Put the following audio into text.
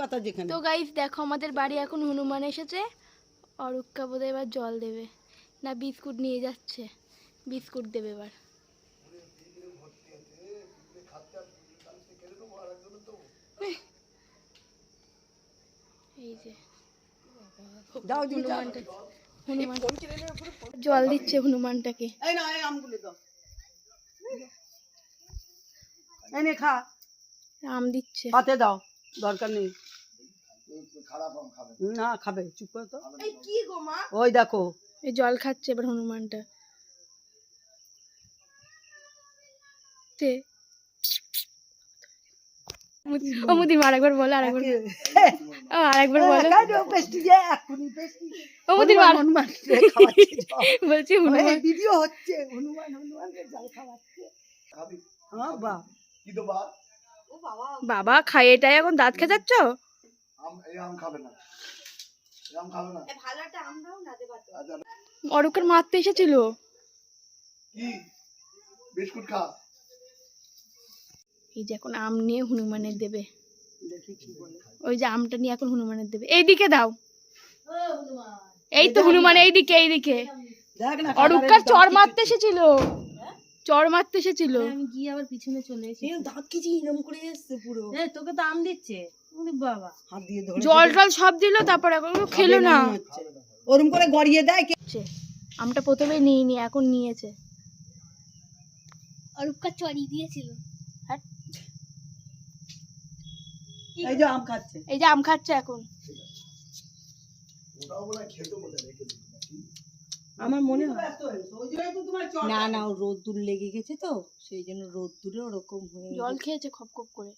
পাতা যেখানে। তো গাইস দেখো আমাদের বাড়ি এখন হনুমান এসেছে। অরুক্কা বোধহয় এবার জল দেবে না বিস্কুট নিয়ে যাচ্ছে, বিস্কুট দেবে এবার। এই যে দাও হনুমানটা, হনুমান জল দিচ্ছে হনুমানটাকে। এই না এই আমগুলো দাও, এই নে খা, আম দিচ্ছে। পাতে দাও, দরকার নেই। না খাবে, চুপ করে তো। কি গো মা, ওই দেখো এই জল খাচ্ছে এবার হনুমানটা। ও মুদি আরেকবার বলো, আরেকবার আরেকবার বলো। ও মুদি হনুমান বলছি হনুমান ভিডিও হচ্ছে, হনুমান হনুমানকে জল খাওয়াচ্ছে। হ্যাঁ বাহ, কি তো বাহ, ও বাবা বাবা খাই এটাই এখন দাঁত খেজাচ্ছ। আম খাবে না, আম খাবে না, ভালো একটা আম দাও না, দেবা তো। অরুকের মারতে এসেছিল। কি বিস্কুট খা। এই যে এখন আম নিয়ে হনুমানের দেবে, দেখি কি বলে। ওই যে আমটা নিয়ে এখন হনুমানের দেবে। এইদিকে দাও, এই তো হনুমান এইদিকে, এইদিকে। দেখ না অরুকার চর মারতে এসেছিল, চর মারতে এসেছিল। আমি গিয়ে আবার পিছনে চলে এসেছি। দাঁত কি এরকম করে এসছে পুরো। তোকে তো আম দিচ্ছে। ওরে বাবা, হাত দিয়ে ধরে জল টল সব দিল, তারপর এখন খেলো না। ওরম করে গড়িয়ে দেয়। আমটা প্রথমে নিয়ে নি, এখন নিয়েছে। অরূপকা চড়ি দিয়েছিল। এই যে আম খাচ্ছে, এই যে আম খাচ্ছে এখন। আমার মনে হয় না না, ও রোদ্দুর লেগে গেছে তো, সেই জন্য রোদ্দুরে ওরকম হয়ে জল খেয়েছে খপ খপ করে।